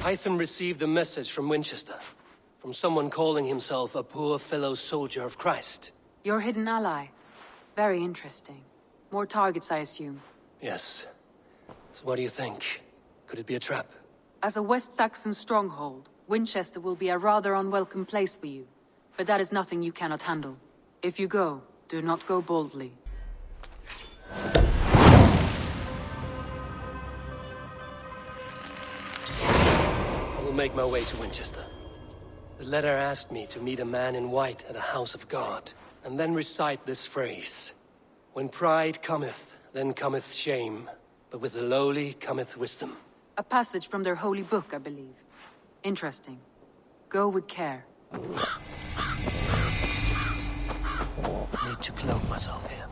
Hytham received a message from Winchester. From someone calling himself a poor fellow soldier of Christ. Your hidden ally. Very interesting. More targets, I assume. Yes. So what do you think? Could it be a trap? As a West Saxon stronghold, Winchester will be a rather unwelcome place for you. But that is nothing you cannot handle. If you go, do not go boldly. I will make my way to Winchester. The letter asked me to meet a man in white at a house of God, and then recite this phrase. When pride cometh, then cometh shame, but with the lowly cometh wisdom. A passage from their holy book, I believe. Interesting. Go with care. I need to cloak myself here.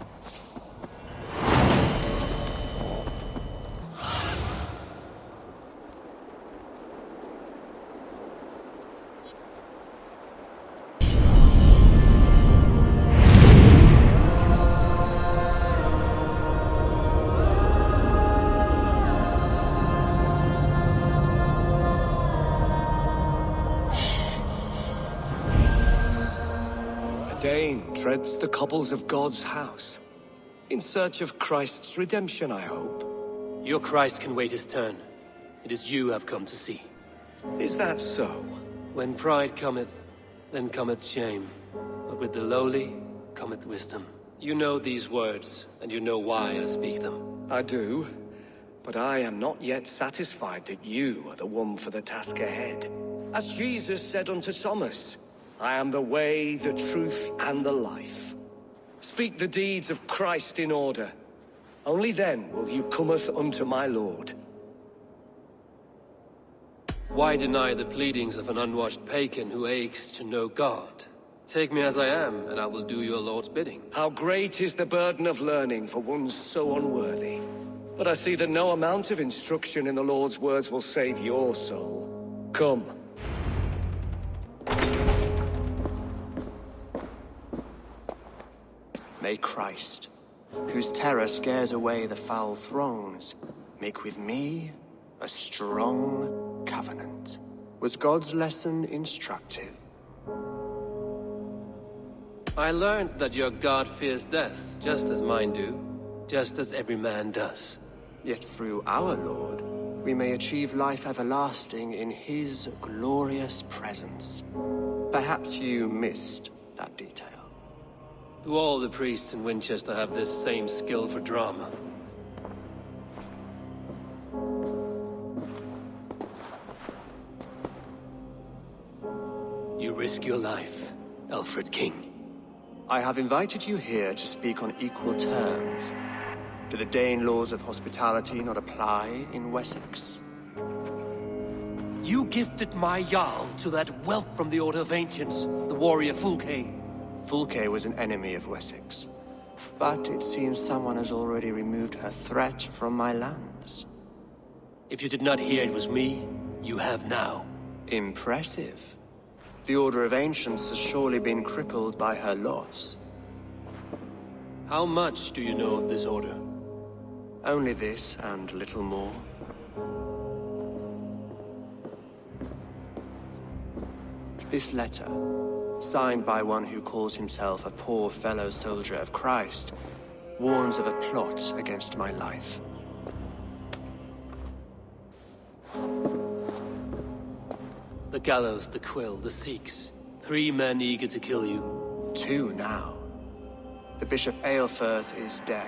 Dane treads the cobbles of God's house. In search of Christ's redemption, I hope. Your Christ can wait his turn. It is you I've come to see. Is that so? When pride cometh, then cometh shame. But with the lowly cometh wisdom. You know these words, and you know why I speak them. I do. But I am not yet satisfied that you are the one for the task ahead. As Jesus said unto Thomas, I am the way, the truth, and the life. Speak the deeds of Christ in order. Only then will you cometh unto my Lord. Why deny the pleadings of an unwashed pagan who aches to know God? Take me as I am, and I will do your Lord's bidding. How great is the burden of learning for one so unworthy. But I see that no amount of instruction in the Lord's words will save your soul. Come. May Christ, whose terror scares away the foul thrones, make with me a strong covenant. Was God's lesson instructive? I learned that your God fears death, just as mine do, just as every man does. Yet through our Lord, we may achieve life everlasting in his glorious presence. Perhaps you missed that detail. Do all the priests in Winchester have this same skill for drama? You risk your life, Alfred King. I have invited you here to speak on equal terms. Do the Dane laws of hospitality not apply in Wessex? You gifted my Jarl to that whelp from the Order of Ancients, the warrior Fulke. Fulke was an enemy of Wessex. But it seems someone has already removed her threat from my lands. If you did not hear it was me, you have now. Impressive. The Order of Ancients has surely been crippled by her loss. How much do you know of this order? Only this and little more. This letter, signed by one who calls himself a poor fellow soldier of Christ, warns of a plot against my life. The gallows, the quill, the Sikhs. 3 men eager to kill you. 2 now. The Bishop Aelfirth is dead.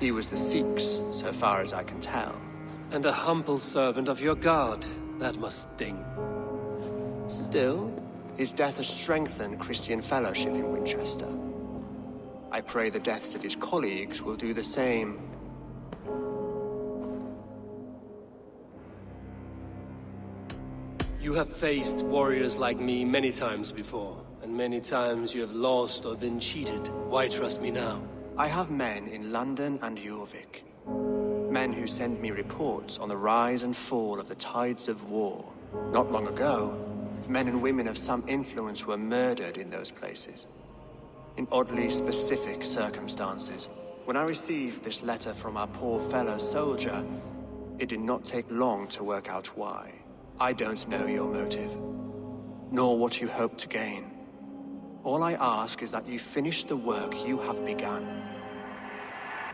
He was the Sikhs, so far as I can tell. And a humble servant of your God. That must sting. Still, his death has strengthened Christian fellowship in Winchester. I pray the deaths of his colleagues will do the same. You have faced warriors like me many times before, and many times you have lost or been cheated. Why trust me now? I have men in London and Jorvik. Men who send me reports on the rise and fall of the tides of war. Not long ago, men and women of some influence were murdered in those places. In oddly specific circumstances. When I received this letter from our poor fellow soldier, it did not take long to work out why. I don't know your motive, nor what you hope to gain. All I ask is that you finish the work you have begun,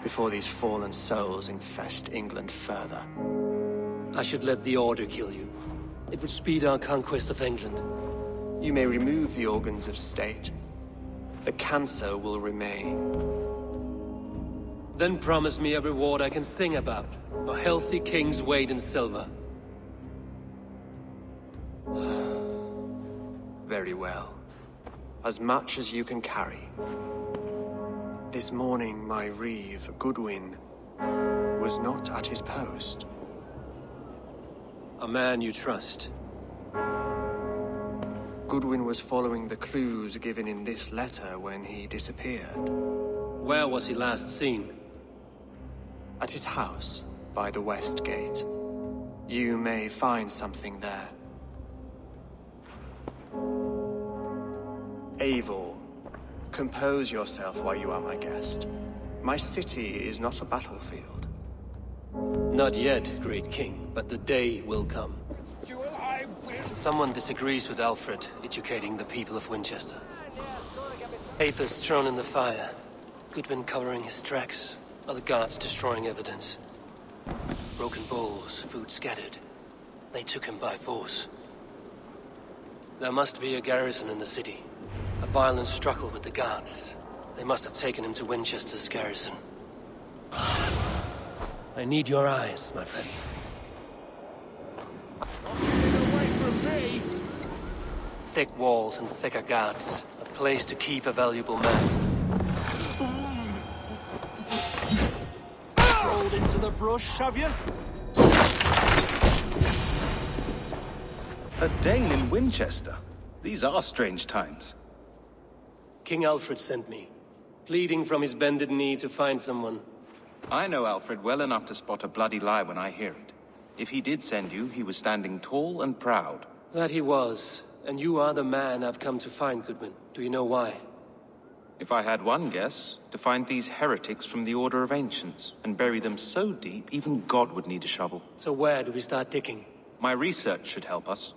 before these fallen souls infest England further. I should let the Order kill you. It would speed our conquest of England. You may remove the organs of state. The cancer will remain. Then promise me a reward I can sing about. A healthy king's weight in silver. Very well. As much as you can carry. This morning, my reeve, Goodwin, was not at his post. A man you trust. Goodwin was following the clues given in this letter when he disappeared. Where was he last seen? At his house, by the west gate. You may find something there. Eivor, compose yourself while you are my guest. My city is not a battlefield. Not yet, great king, but the day will come. Someone disagrees with Alfred, educating the people of Winchester. Papers thrown in the fire. Goodwin covering his tracks. Other guards destroying evidence. Broken bowls, food scattered. They took him by force. There must be a garrison in the city. A violent struggle with the guards. They must have taken him to Winchester's garrison. I need your eyes, my friend. Away from me! Thick walls and thicker guards. A place to keep a valuable man. Rolled into the brush, have you? A Dane in Winchester? These are strange times. King Alfred sent me, pleading from his bended knee to find someone. I know Alfred well enough to spot a bloody lie when I hear it. If he did send you, he was standing tall and proud. That he was, and you are the man I've come to find, Goodwin. Do you know why? If I had one guess, to find these heretics from the Order of Ancients, and bury them so deep, even God would need a shovel. So where do we start digging? My research should help us.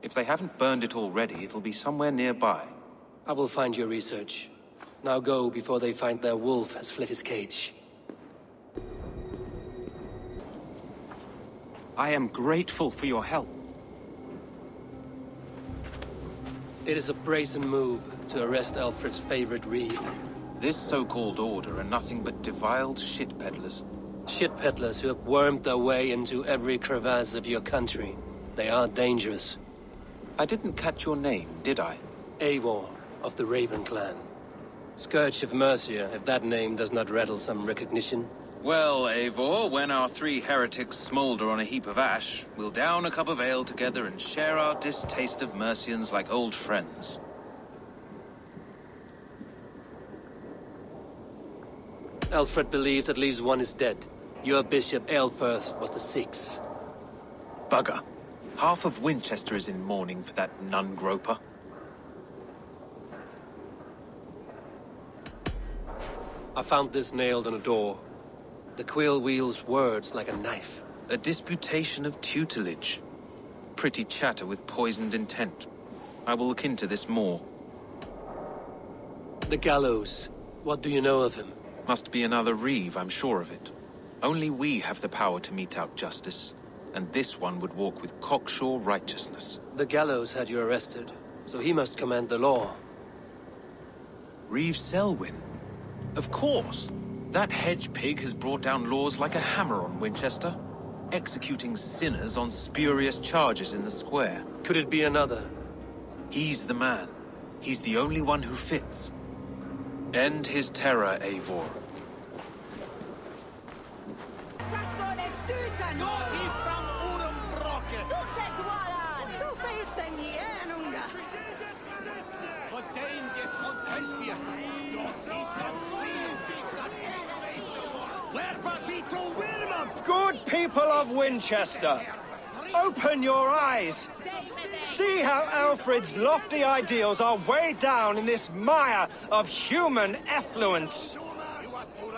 If they haven't burned it already, it'll be somewhere nearby. I will find your research. Now go before they find their wolf has fled his cage. I am grateful for your help. It is a brazen move to arrest Alfred's favorite reeve. This so-called order are nothing but deviled shit peddlers. Shit peddlers who have wormed their way into every crevasse of your country. They are dangerous. I didn't catch your name, did I? Eivor, of the Raven clan. Scourge of Mercia, if that name does not rattle some recognition. Well, Eivor, when our three heretics smolder on a heap of ash, we'll down a cup of ale together and share our distaste of Mercians like old friends. Alfred believes at least one is dead. Your bishop, Aelfirth, was the sixth. Bugger. Half of Winchester is in mourning for that nun-groper. I found this nailed on a door. The quill wields words like a knife. A disputation of tutelage. Pretty chatter with poisoned intent. I will look into this more. The gallows. What do you know of him? Must be another reeve, I'm sure of it. Only we have the power to mete out justice. And this one would walk with cocksure righteousness. The gallows had you arrested, so he must command the law. Reeve Selwyn? Of course! That hedge pig has brought down laws like a hammer on Winchester, executing sinners on spurious charges in the square. Could it be another? He's the man. He's the only one who fits. End his terror, Eivor. Good people of Winchester, open your eyes. See how Alfred's lofty ideals are weighed down in this mire of human effluence.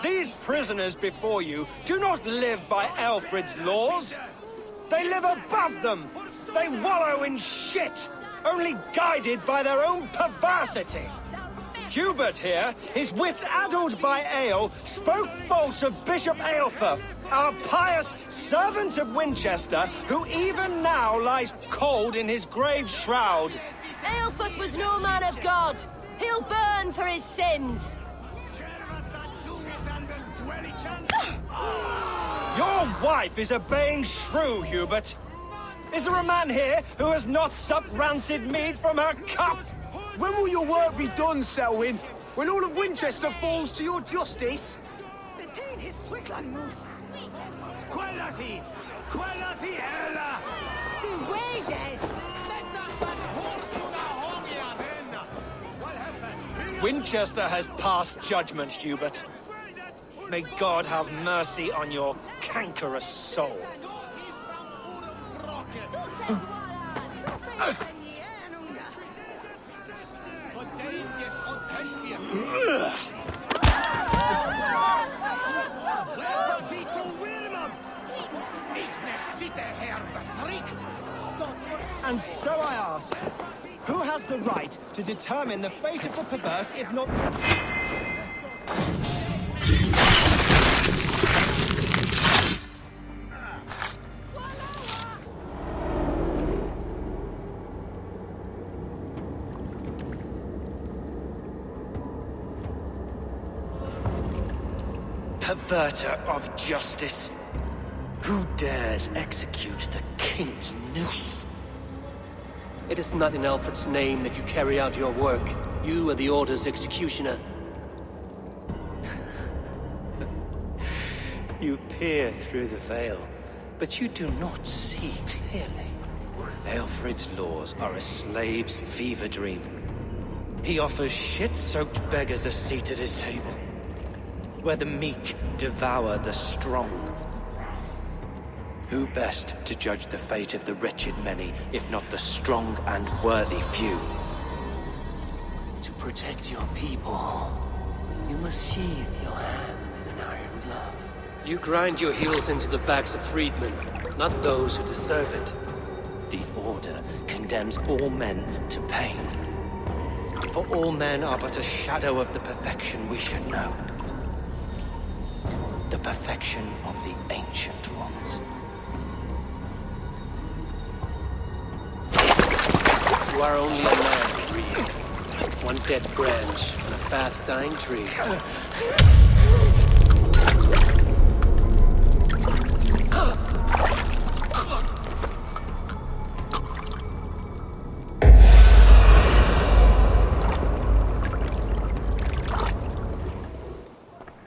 These prisoners before you do not live by Alfred's laws. They live above them! They wallow in shit! Only guided by their own perversity! Hubert here, his wits addled by ale, spoke false of Bishop Aelfirth, our pious servant of Winchester, who even now lies cold in his grave shroud. Aelfirth was no man of God! He'll burn for his sins! Your wife is obeying shrew, Hubert. Is there a man here who has not supped rancid mead from her cup? When will your work be done, Selwyn? When all of Winchester falls to your justice? Winchester has passed judgment, Hubert. May God have mercy on your cankerous soul. And so I ask, who has the right to determine the fate of the perverse if not... Perverter of justice. Who dares execute the king's noose? It is not in Alfred's name that you carry out your work. You are the Order's executioner. You peer through the veil, but you do not see clearly. Aelfred's laws are a slave's fever dream. He offers shit-soaked beggars a seat at his table, where the meek devour the strong. Who best to judge the fate of the wretched many, if not the strong and worthy few? To protect your people, you must sheathe your hand in an iron glove. You grind your heels into the backs of freedmen, not those who deserve it. The Order condemns all men to pain. For all men are but a shadow of the perfection we should know. The perfection of the Ancient Ones. You are only a man, Reed. One dead branch on a fast-dying tree.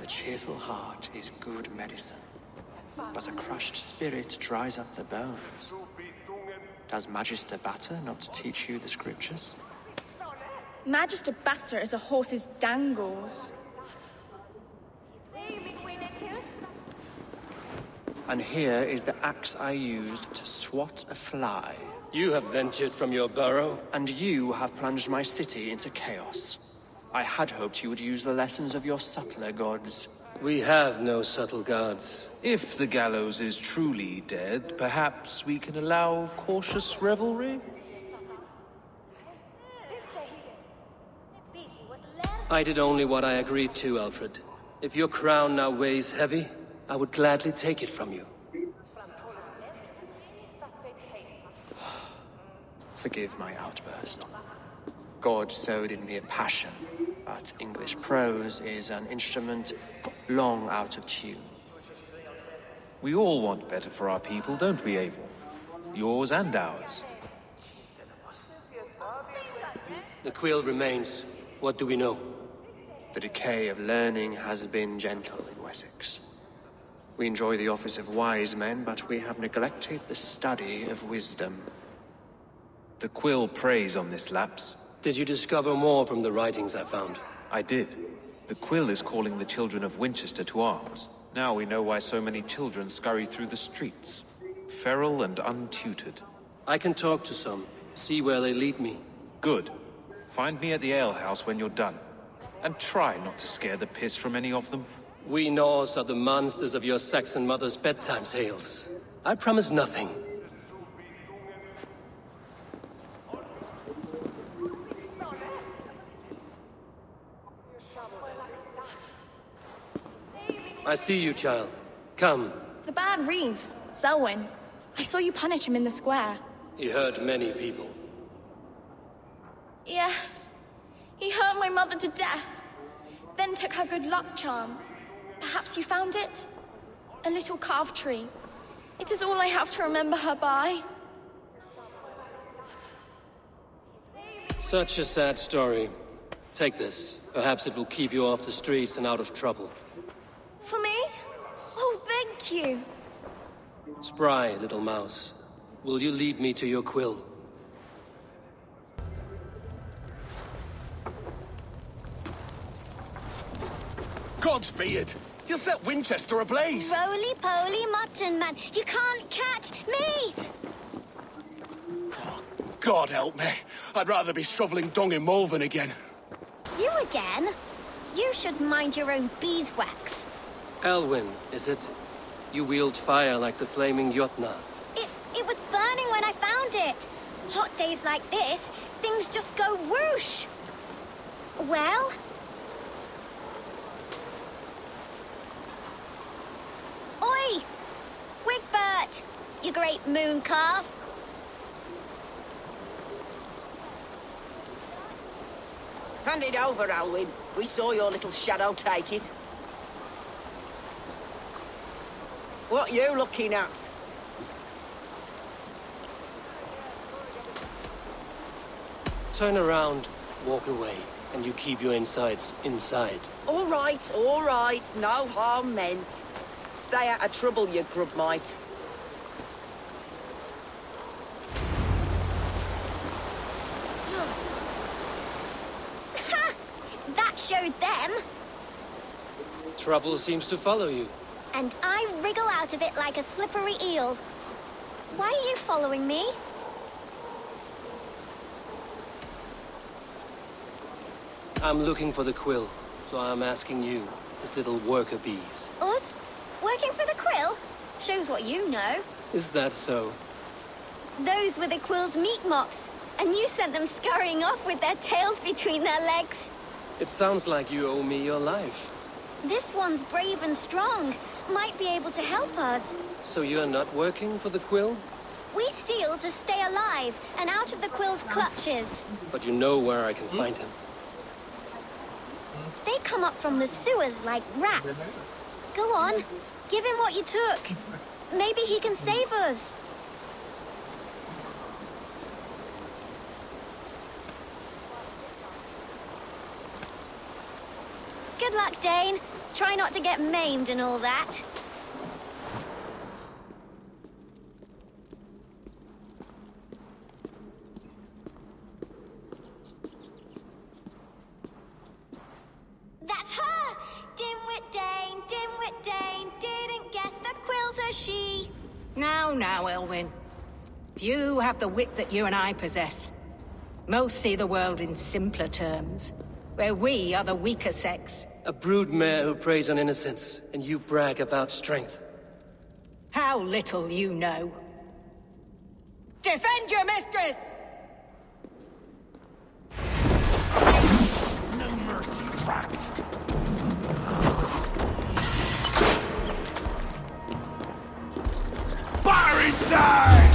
A cheerful heart is good medicine, but a crushed spirit dries up the bones. Does Magister Batter not teach you the scriptures? Magister Batter is a horse's dangles. And here is the axe I used to swat a fly. You have ventured from your burrow. And you have plunged my city into chaos. I had hoped you would use the lessons of your subtler gods. We have no subtle gods. If the gallows is truly dead, perhaps we can allow cautious revelry? I did only what I agreed to, Alfred. If your crown now weighs heavy, I would gladly take it from you. Forgive my outburst. God sowed in me a passion, but English prose is an instrument long out of tune. We all want better for our people, don't we, Eivor? Yours and ours. The quill remains. What do we know? The decay of learning has been gentle in Wessex. We enjoy the office of wise men, but we have neglected the study of wisdom. The quill preys on this lapse. Did you discover more from the writings I found? I did. The quill is calling the children of Winchester to arms. Now we know why so many children scurry through the streets. Feral and untutored. I can talk to some, see where they lead me. Good. Find me at the alehouse when you're done. And try not to scare the piss from any of them. We Norse are the monsters of your Saxon mother's bedtime tales. I promise nothing, I see you, child. Come. The bad Reeve, Selwyn. I saw you punish him in the square. He hurt many people. Yes. He hurt my mother to death. Then took her good luck charm. Perhaps you found it? A little carved tree. It is all I have to remember her by. Such a sad story. Take this. Perhaps it will keep you off the streets and out of trouble. For me? Oh, thank you. Spry, little mouse. Will you lead me to your quill? Godspeed! You'll set Winchester ablaze! Roly-poly mutton man, you can't catch me! Oh, God help me. I'd rather be shoveling dung in Malvern again. You again? You should mind your own beeswax. Elwyn, is it? You wield fire like the flaming Jotnar. It was burning when I found it. Hot days like this, things just go whoosh. Well? Oi! Wigbert! You great moon calf! Hand it over, Alwyn. We saw your little shadow take it. What you looking at? Turn around, walk away, and you keep your insides inside. All right. No harm meant. Stay out of trouble, you grub mite. Ha! That showed them. Trouble seems to follow you. And I wriggle out of it like a slippery eel. Why are you following me? I'm looking for the quill, so I'm asking you, as little worker bees. Us? Working for the quill? Shows what you know. Is that so? Those were the quill's meat mops, and you sent them scurrying off with their tails between their legs. It sounds like you owe me your life. This one's brave and strong. Might be able to help us. So you're not working for the quill? We steal to stay alive and out of the quill's clutches. But you know where I can find him. They come up from the sewers like rats. Go on, give him what you took. Maybe he can save us. Good luck, Dane. Try not to get maimed and all that. That's her! Dimwit Dane, didn't guess the quill's a she. Now, Elwyn. Few have the wit that you and I possess. Most see the world in simpler terms, where we are the weaker sex. A broodmare who preys on innocence, and you brag about strength. How little you know. Defend your mistress! No mercy, rats! Fire inside!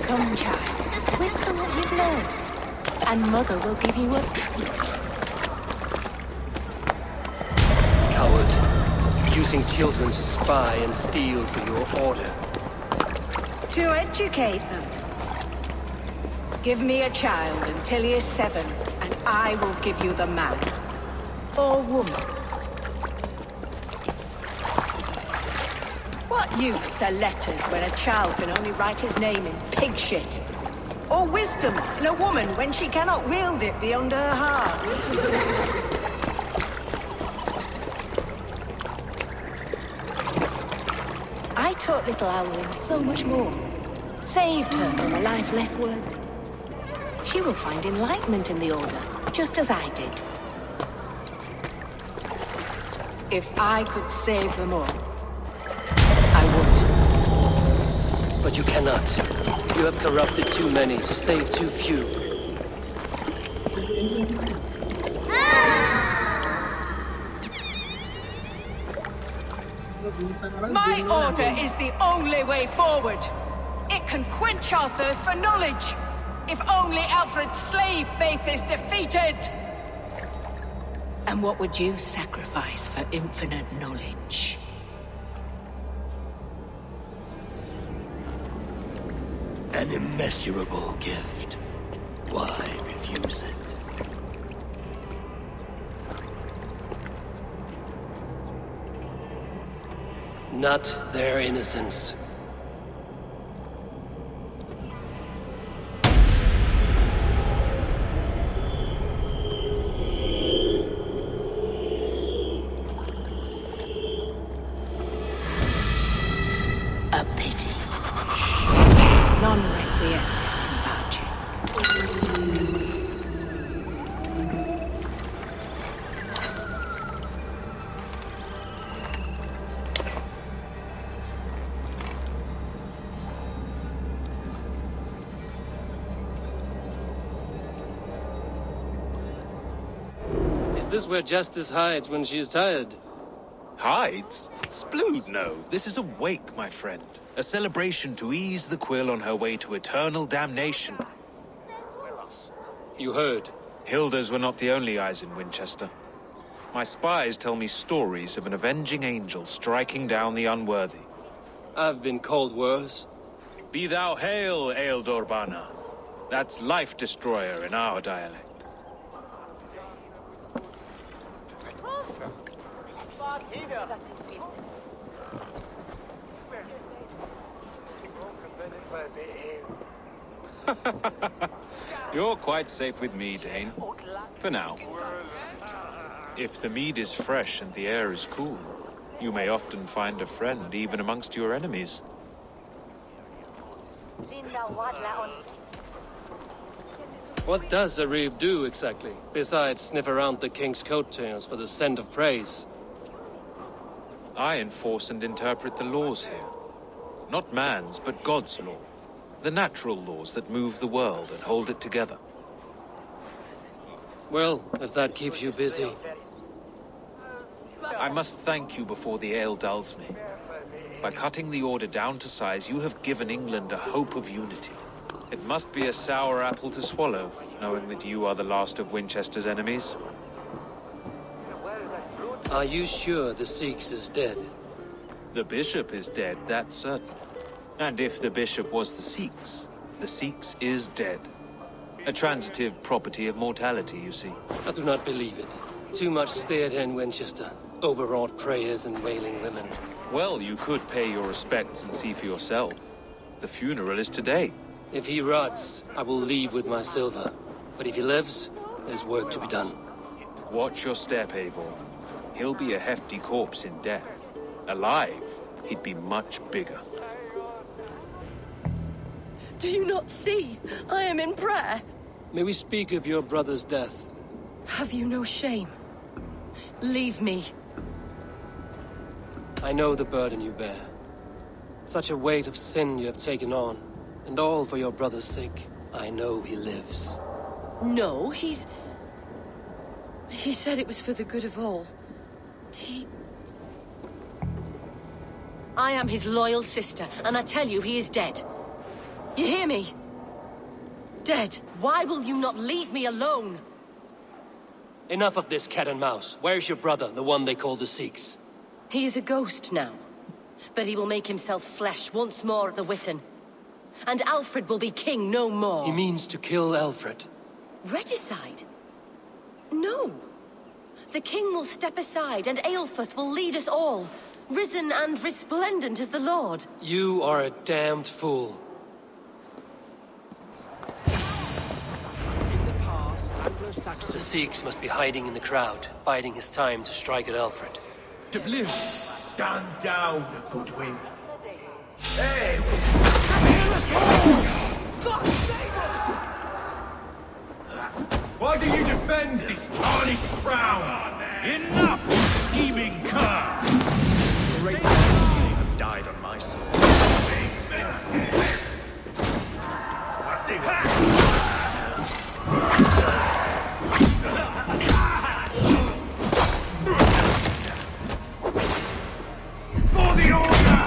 Come, child. Whisper what you learn. And Mother will give you a treat. Coward. Using children to spy and steal for your order. To educate them. Give me a child until he is 7, and I will give you the man. Or woman. What use are letters when a child can only write his name in pig shit? Or wisdom in a woman when she cannot wield it beyond her heart? I taught little Alwyn so much more. Saved her from a life less worthy. She will find enlightenment in the Order, just as I did. If I could save them all, I would. But you cannot. You have corrupted too many to save too few. My order is the only way forward. It can quench our thirst for knowledge. If only Alfred's slave faith is defeated! And what would you sacrifice for infinite knowledge? An immeasurable gift. Why refuse it? Not their innocence. A pity. Non requiescent in vouching. Is this where Justice hides when she is tired? Hides? Splood, no. This is a wake, my friend. A celebration to ease the quill on her way to eternal damnation. You heard. Hilda's were not the only eyes in Winchester. My spies tell me stories of an avenging angel striking down the unworthy. I've been called worse. Be thou hail, Eildorbana. That's Life Destroyer in our dialect. You're quite safe with me, Dane. For now. If the mead is fresh and the air is cool, you may often find a friend even amongst your enemies. What does a reeve do exactly, besides sniff around the king's coattails for the scent of praise? I enforce and interpret the laws here. Not man's, but God's law. The natural laws that move the world and hold it together. Well, if that keeps you busy. I must thank you before the ale dulls me. By cutting the Order down to size, you have given England a hope of unity. It must be a sour apple to swallow, knowing that you are the last of Winchester's enemies. Are you sure the Sikhs is dead? The bishop is dead, that's certain. And if the bishop was the Sikhs is dead. A transitive property of mortality, you see. I do not believe it. Too much theatre in Winchester. Overwrought prayers and wailing women. Well, you could pay your respects and see for yourself. The funeral is today. If he rots, I will leave with my silver. But if he lives, there's work to be done. Watch your step, Eivor. He'll be a hefty corpse in death. Alive, he'd be much bigger. Do you not see? I am in prayer. May we speak of your brother's death? Have you no shame? Leave me. I know the burden you bear. Such a weight of sin you have taken on. And all for your brother's sake. I know he lives. No, He said it was for the good of all. I am his loyal sister, and I tell you he is dead. You hear me? dead. Why will you not leave me alone? Enough of this cat and mouse. Where's your brother, the one they call the Sikhs? He is a ghost now. But he will make himself flesh once more at the Witten. And Alfred will be king no more. He means to kill Alfred. Regicide? No. The king will step aside and Aelfrith will lead us all. Risen and resplendent as the Lord. You are a damned fool. The Sikhs must be hiding in the crowd, biding his time to strike at Alfred. Stand down, Goodwin. Hey! God save us! Why do you defend this tarnished crown? Enough, scheming cur! The great have died on my sword. For the order!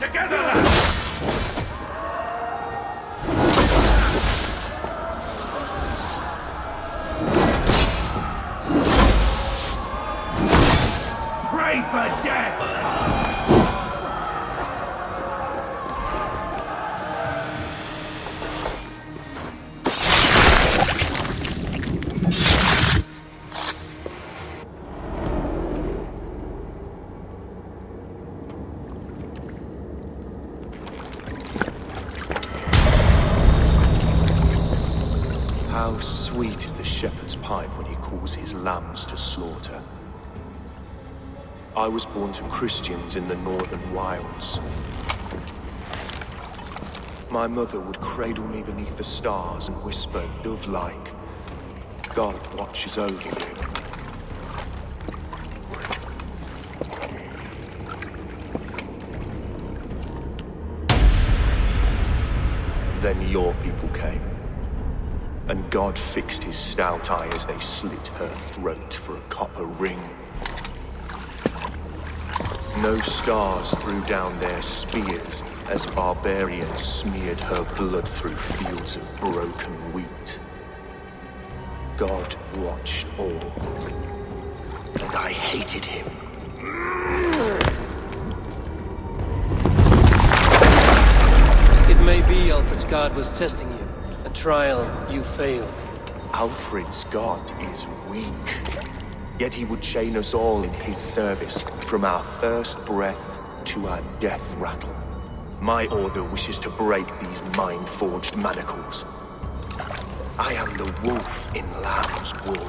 Together! Pray for death! How sweet is the shepherd's pipe when he calls his lambs to slaughter. I was born to Christians in the northern wilds. My mother would cradle me beneath the stars and whisper, dove-like, God watches over you. Then your people came. And God fixed his stout eye as they slit her throat for a copper ring. No stars threw down their spears as barbarians smeared her blood through fields of broken wheat. God watched all, and I hated him. It may be Alfred's god was testing you. A trial you failed. Alfred's god is weak. Yet he would chain us all in his service, from our first breath to our death rattle. My order wishes to break these mind-forged manacles. I am the wolf in lamb's wool.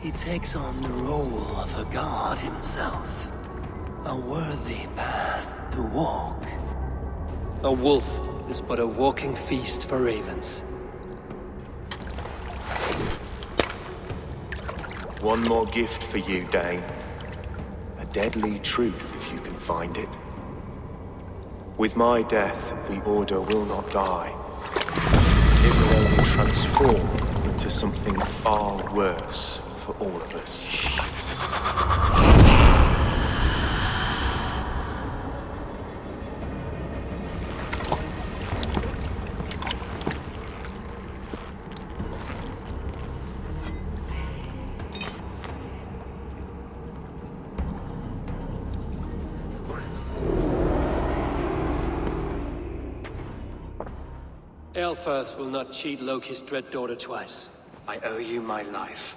He takes on the role of a god himself. A worthy path to walk. A wolf is but a walking feast for ravens. One more gift for you, Dane. A deadly truth, if you can find it. With my death, the Order will not die. It will only transform into something far worse for all of us. Aelfirth will not cheat Loki's dread daughter twice. I owe you my life.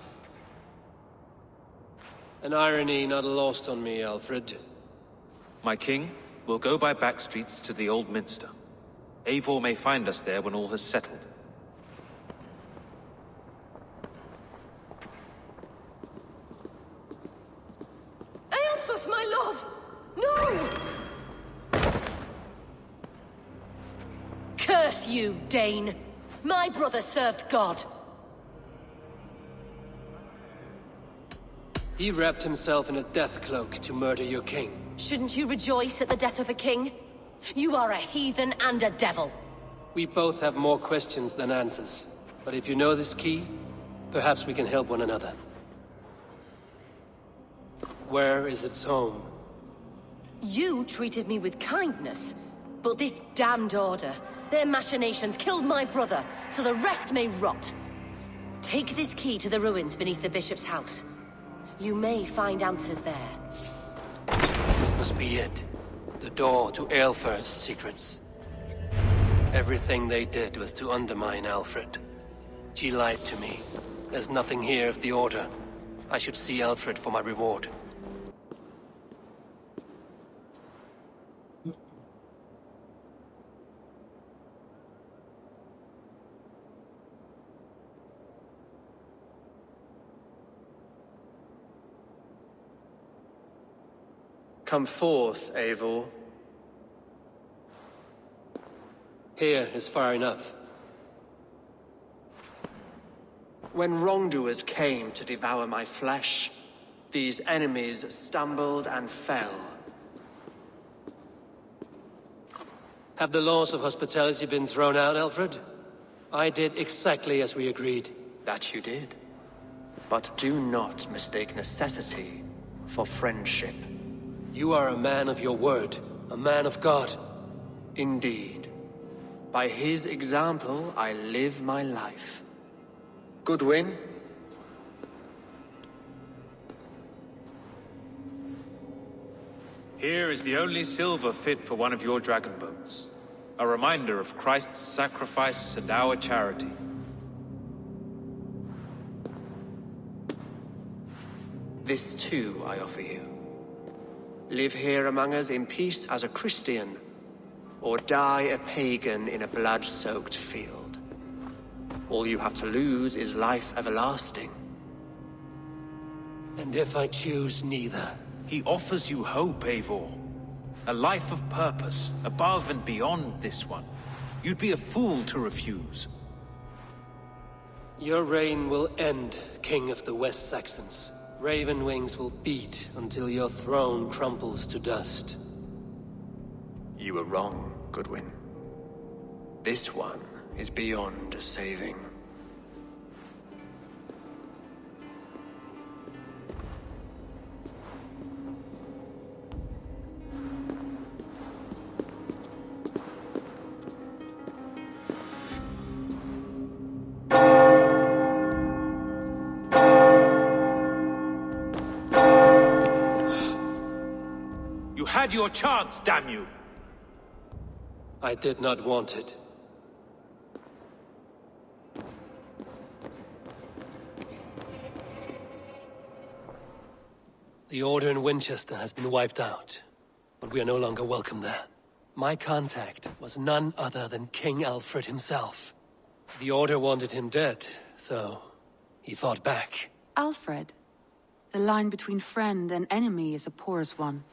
An irony not lost on me, Alfred. My king, we'll go by back streets to the Old Minster. Eivor may find us there when all has settled. Aelfrith, my love! No! Curse you, Dane! My brother served God. He wrapped himself in a death cloak to murder your king. Shouldn't you rejoice at the death of a king? You are a heathen and a devil. We both have more questions than answers. But if you know this key, perhaps we can help one another. Where is its home? You treated me with kindness, but this damned order, their machinations killed my brother, so the rest may rot. Take this key to the ruins beneath the bishop's house. You may find answers there. This must be it. The door to Eilfor's secrets. Everything they did was to undermine Alfred. She lied to me. There's nothing here of the Order. I should see Alfred for my reward. Come forth, Eivor. Here is far enough. When wrongdoers came to devour my flesh, these enemies stumbled and fell. Have the laws of hospitality been thrown out, Alfred? I did exactly as we agreed. That you did. But do not mistake necessity for friendship. You are a man of your word, a man of God. Indeed. By his example, I live my life. Goodwin? Here is the only silver fit for one of your dragon boats. A reminder of Christ's sacrifice and our charity. This too I offer you. Live here among us in peace as a Christian, or die a pagan in a blood-soaked field. All you have to lose is life everlasting. And if I choose neither? He offers you hope, Eivor. A life of purpose, above and beyond this one. You'd be a fool to refuse. Your reign will end, King of the West Saxons. Raven wings will beat until your throne crumbles to dust. You were wrong, Goodwin. This one is beyond saving. You had your chance, damn you! I did not want it. The Order in Winchester has been wiped out, but we are no longer welcome there. My contact was none other than King Alfred himself. The Order wanted him dead, so he fought back. Alfred. The line between friend and enemy is a porous one.